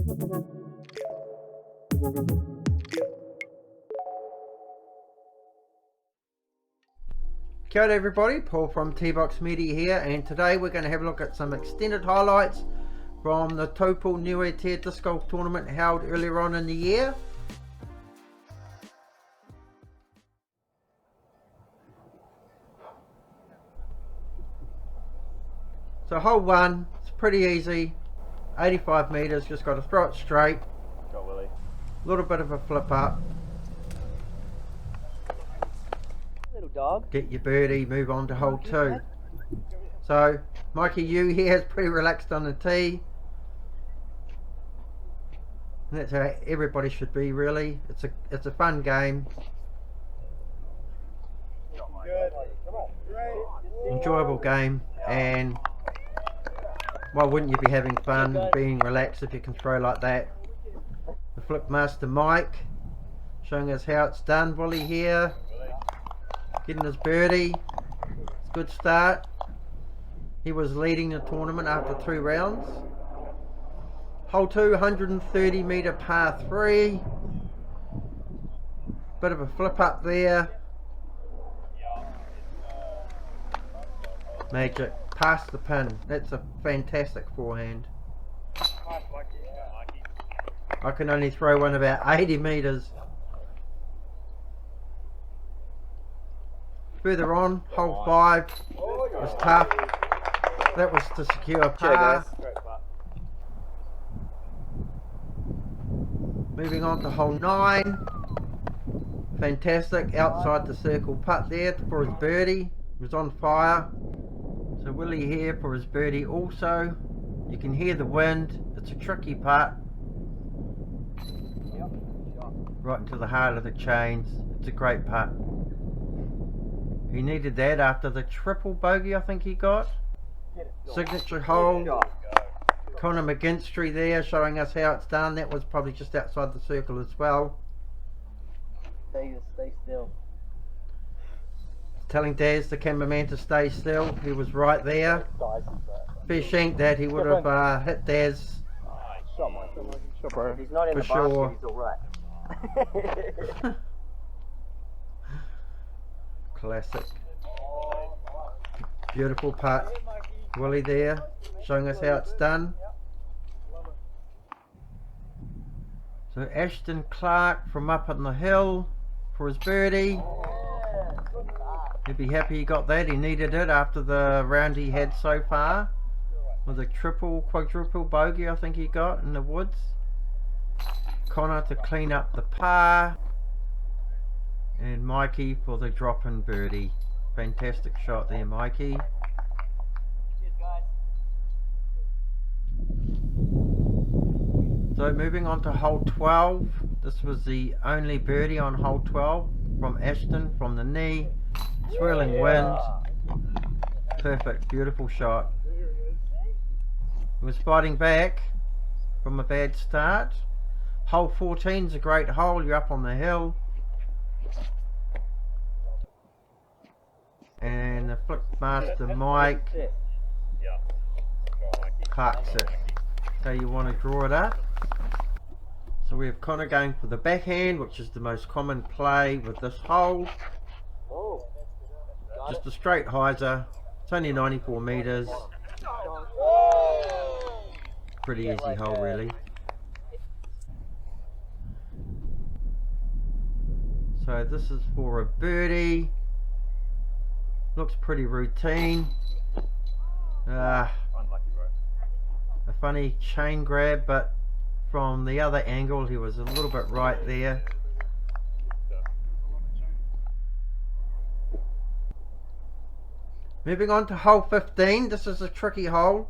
Kia ora everybody, Paul from T-Box Media here, and today we're going to have a look at some extended highlights from the Taupo-nui-a-Tia disc golf tournament held earlier on in the year. So hole 1, it's pretty easy, 85 metres, just got to throw it straight, Got Willie. a little bit of a flip up, Little dog. get your birdie, move on to hole 2. So Mikey Yu here is pretty relaxed on the tee. And that's how everybody should be, really. It's a fun game. Good. Come on. Great. Enjoyable game, and why wouldn't you be having fun, being relaxed if you can throw like that? The flip master Mike showing us how it's done. Willie here getting his birdie. It's a good start. He was leading the tournament after 2 rounds. Hole 2, 130 metre par 3. Bit of a flip up there. Magic. Past the pin. That's a fantastic forehand. I can only throw one about 80 metres. Further on, hole 5 was tough. That was to secure par. Moving on to hole 9. Fantastic outside the circle putt there for his birdie. It was on fire. So Willie here for his birdie also. You can hear the wind. It's a tricky putt. Right into the heart of the chains. It's a great putt. He needed that after the triple bogey I think he got. Signature hole. Connor McGinstry there showing us how it's done. That was probably just outside the circle as well. Stay still. Telling Daz the cameraman to stay still. He was right there. Fair shank that he would have hit Daz If he's not in for the sure. basket, he's alright. Classic. Beautiful putt. Willie there showing us how it's done. So Ashton Clark from up on the hill for his birdie. He'd be happy he got that. He needed it after the round he had so far with a quadruple bogey I think he got in the woods. Connor to clean up the par, and Mikey for the drop-in birdie. Fantastic shot there, Mikey. So moving on to hole 12. This was the only birdie on hole 12 from Ashton from the knee. Swirling wind. Perfect, beautiful shot. He was fighting back from a bad start. Hole 14 is a great hole. You're up on the hill. And the flip master Mike parks it. So you want to draw it up. So we have Connor going for the backhand, which is the most common play with this hole. Just a straight hyzer. It's only 94 metres. Pretty easy hole really. So this is for a birdie. Looks pretty routine. A funny chain grab, but from the other angle he was a little bit right there. Moving on to hole 15. This is a tricky hole.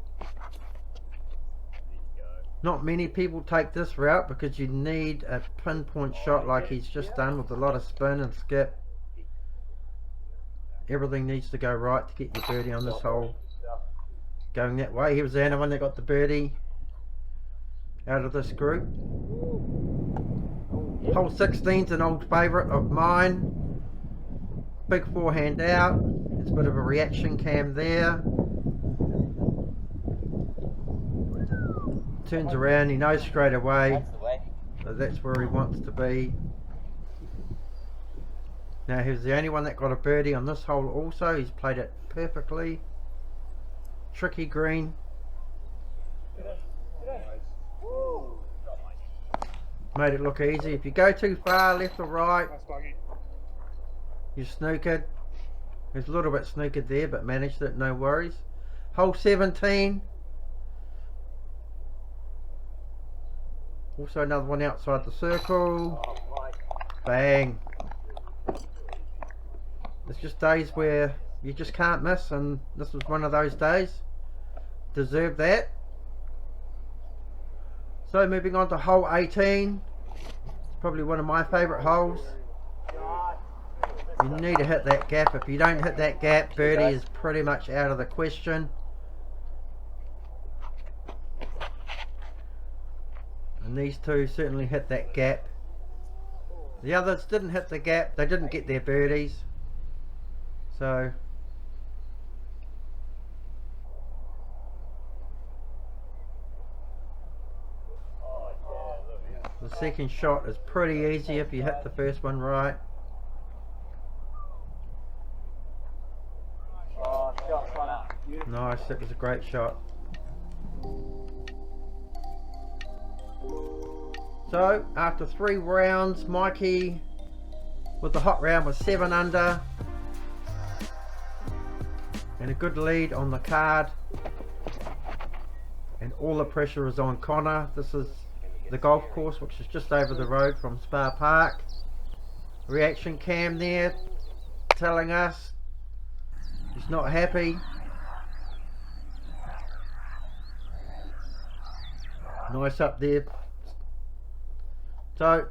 Not many people take this route because you need a pinpoint shot like he's just done with a lot of spin and skip. Everything needs to go right to get your birdie on this hole. Going that way. He was the only one that got the birdie out of this group. Hole 16 is an old favourite of mine. Big forehand out. It's a bit of a reaction cam there. turns around, he knows straight away. That's the way. So that's where he wants to be. Now he was the only one that got a birdie on this hole also. He's played it perfectly. Tricky green. Made it look easy. If you go too far left or right, you're snookered. There's a little bit snookered there, but managed it, no worries. Hole 17. Also another one outside the circle. Bang. It's just days where you just can't miss, and this was one of those days. Deserved that. So moving on to hole 18. It's probably one of my favourite holes. You need to hit that gap. If you don't hit that gap, birdie is pretty much out of the question. And these two certainly hit that gap. The others didn't hit the gap. They didn't get their birdies. So the second shot is pretty easy if you hit the first one right. Nice, that was a great shot. So after 3 rounds, Mikey with the hot round was 7 under and a good lead on the card, and all the pressure is on Connor. This is the golf course, which is just over the road from Spa Park. Reaction cam there telling us he's not happy. Nice up there. So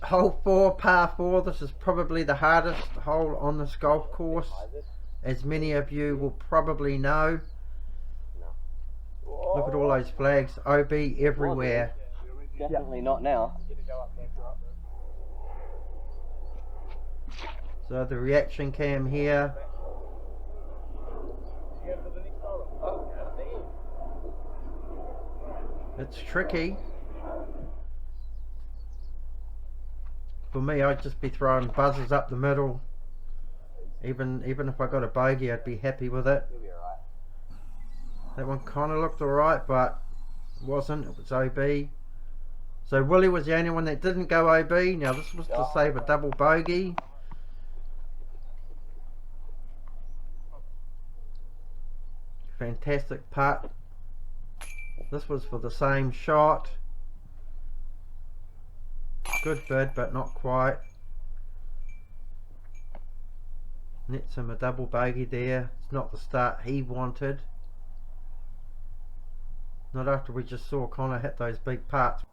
hole 4, par 4. This is probably the hardest hole on this golf course, as many of you will probably know. Look at all those flags, OB everywhere. Definitely not now. So the reaction cam here. It's tricky. For me, I'd just be throwing buzzers up the middle. Even if I got a bogey, I'd be happy with it. That one kind of looked alright, but it wasn't. It was OB. So Willie was the only one that didn't go OB. Now this was to save a double bogey. Fantastic putt. This was for the same shot. Good bid, but not quite. Nets him a double bogey there. It's not the start he wanted. Not after we just saw Connor hit those big putts.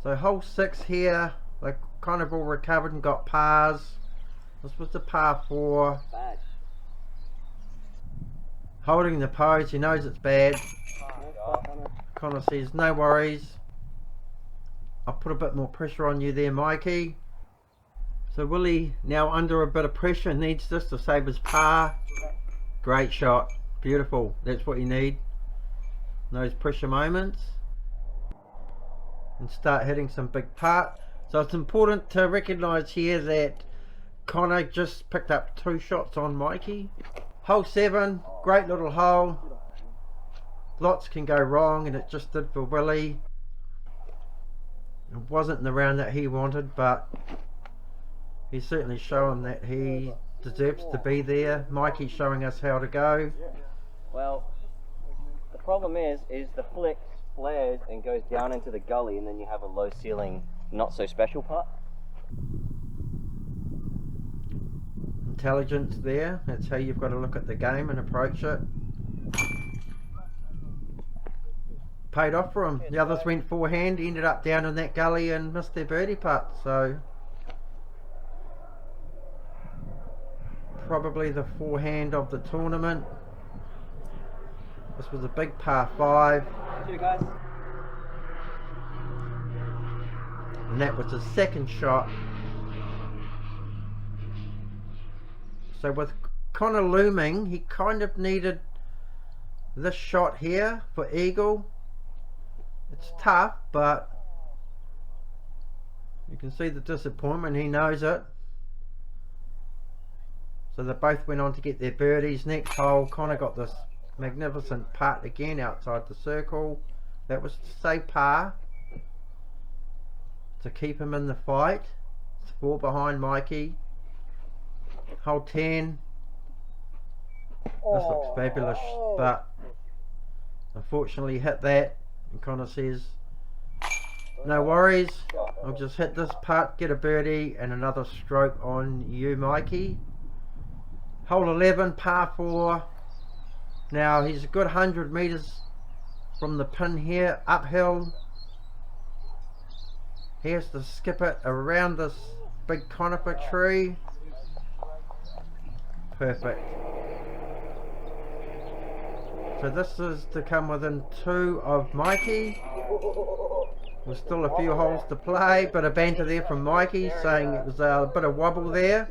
So hole 6 here, they kind of all recovered and got pars. This was the par 4. Bad. Holding the pose, he knows it's bad. Connor says, no worries. I'll put a bit more pressure on you there, Mikey. So Willie, now under a bit of pressure, needs this to save his par. Great shot. Beautiful. That's what you need. Those pressure moments. And start hitting some big putt. So it's important to recognise here that Connor just picked up 2 shots on Mikey. Hole 7, great little hole. Lots can go wrong, and it just did for Willie. It wasn't the round that he wanted, but he's certainly shown that he deserves to be there. Mikey's showing us how to go. Well, the problem is the flick flares and goes down into the gully, and then you have a low ceiling, not so special putt. Intelligence there. That's how you've got to look at the game and approach it. Paid off for him. The others went forehand, ended up down in that gully and missed their birdie putt. So probably the forehand of the tournament. This was a big par 5. See you guys. And that was his second shot So with Connor looming, he kind of needed this shot here for eagle. It's tough, but you can see the disappointment. He knows it. So they both went on to get their birdies. Next hole, Connor got this magnificent putt again outside the circle. That was to say par, to keep him in the fight. It's 4 behind Mikey. Hole 10. This looks fabulous, but unfortunately hit that. And Connor says, no worries, I'll just hit this putt, get a birdie and another stroke on you, Mikey. Hole 11, par 4. Now he's a good 100 metres from the pin here, uphill. He has to skip it around this big conifer tree. Perfect. So this is to come within 2 of Mikey. There's still a few holes to play. Bit of banter there from Mikey saying it was a bit of wobble there.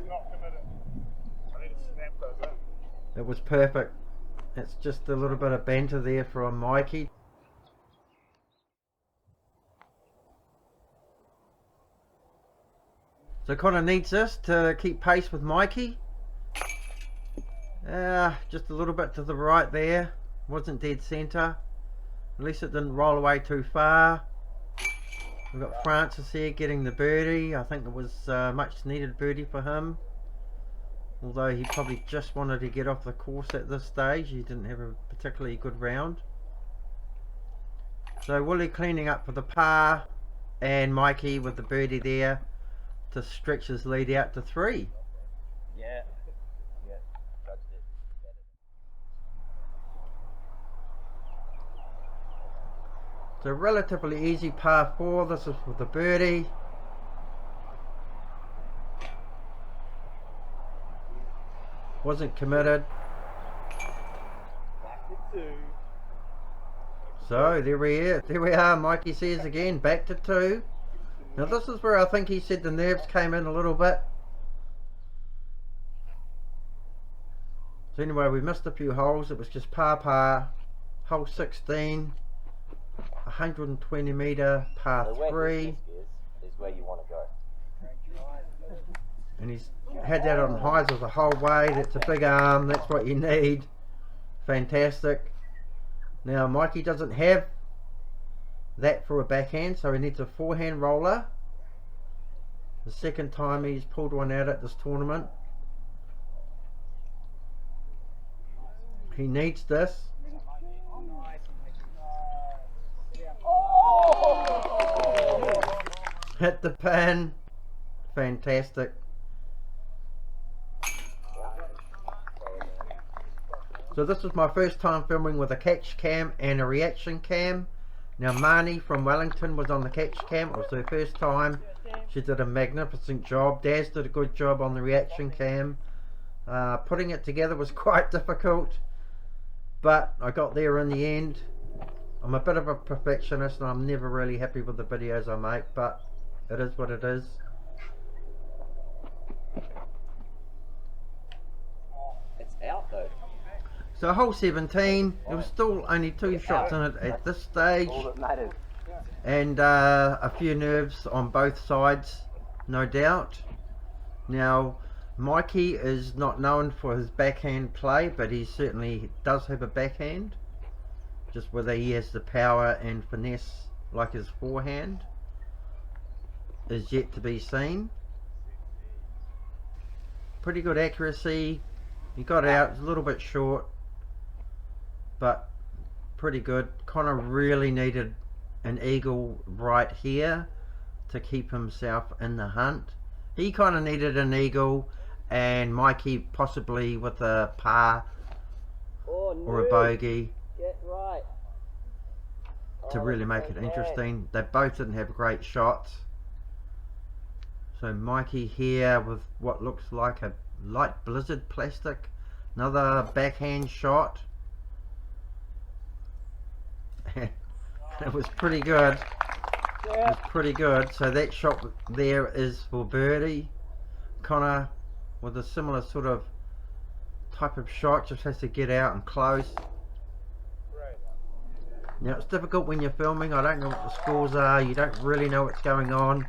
It was perfect. It's just a little bit of banter there from Mikey. So Connor needs this to keep pace with Mikey. Just a little bit to the right there. Wasn't dead centre. At least it didn't roll away too far. We've got Francis here getting the birdie. I think it was much needed birdie for him. Although he probably just wanted to get off the course at this stage. He didn't have a particularly good round. So Willie cleaning up for the par. And Mikey with the birdie there to stretch his lead out to 3. Yeah. So relatively easy par 4. This is for the birdie. Wasn't committed. Back to 2. So there we are. Mikey says again, back to 2. Now this is where I think he said the nerves came in a little bit. So anyway, we missed a few holes. It was just par. Hole 16. 120 metre par 3. Is where you want to go. And he's had that on hyzer the whole way. That's a big arm. That's what you need. Fantastic. Now Mikey doesn't have that for a backhand, so he needs a forehand roller. The second time he's pulled one out at this tournament. He needs this. Hit the pin. Fantastic. So this was my first time filming with a catch cam and a reaction cam. Now Marnie from Wellington was on the catch cam. It was her first time. She did a magnificent job. Daz did a good job on the reaction cam. Putting it together was quite difficult, but I got there in the end. I'm a bit of a perfectionist and I'm never really happy with the videos I make, but it is what it is. It's out though. So hole 17, there was still only 2 shots in it at this stage. All that matters. And a few nerves on both sides, no doubt. Now Mikey is not known for his backhand play, but he certainly does have a backhand. Just whether he has the power and finesse like his forehand is yet to be seen. Pretty good accuracy. He got out, a little bit short, but pretty good. Connor really needed an eagle right here to keep himself in the hunt. He kind of needed an eagle, and Mikey possibly with a par or a bogey. Get right. To really make it interesting. They both didn't have great shots. So Mikey here with what looks like a light blizzard plastic. Another backhand shot. It was pretty good. It was pretty good. So that shot there is for birdie. Connor with a similar sort of type of shot, just has to get out and close. Now it's difficult when you're filming. I don't know what the scores are. You don't really know what's going on.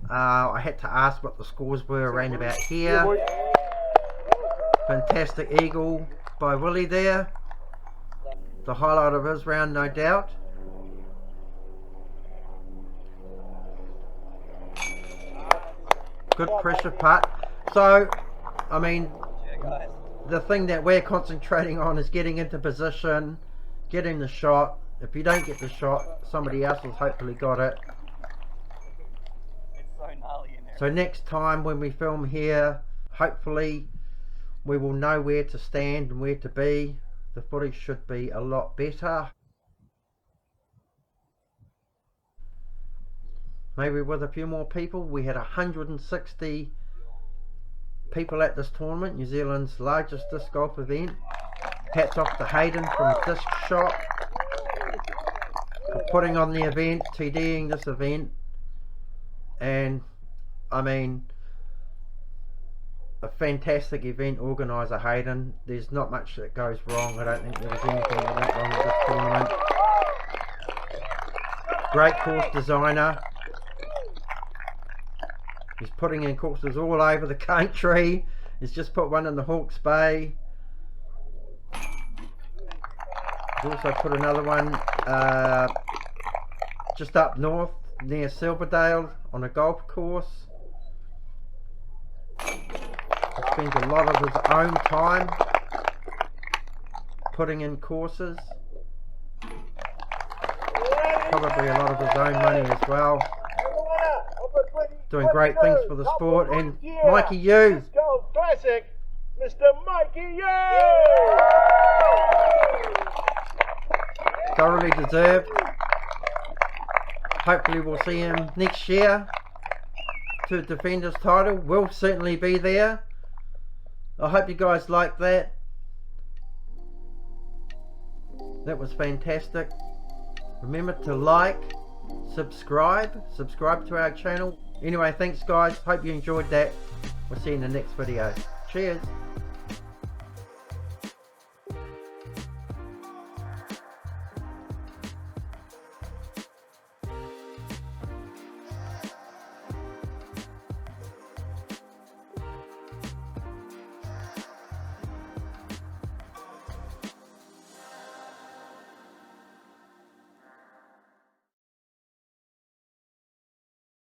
I had to ask what the scores were around about here. Fantastic eagle by Willie there. The highlight of his round, no doubt. Good pressure putt. So, I mean, the thing that we're concentrating on is getting into position, getting the shot. If you don't get the shot, somebody else has hopefully got it. It's so gnarly in there. So next time when we film here, hopefully we will know where to stand and where to be. The footage should be a lot better. Maybe with a few more people. We had 160 people at this tournament, New Zealand's largest disc golf event. Hats off to Haydn from Disc Shop for putting on the event, TDing this event. And I mean, a fantastic event organiser, Haydn. There's not much that goes wrong. I don't think there was anything that went wrong with this tournament. Great course designer. He's putting in courses all over the country. He's just put one in the Hawke's Bay. He's also put another one just up north near Silverdale on a golf course. He spends a lot of his own time putting in courses. Probably a lot of his own money as well. Doing great things for the sport. And Mikey Yu, Golf Classic, Mr. Mikey Yu! thoroughly deserved. Hopefully we'll see him next year to defend his title. We'll certainly be there. I hope you guys like that. That was fantastic. Remember to like, subscribe to our channel. Anyway, thanks guys, hope you enjoyed that. We'll see you in the next video. Cheers.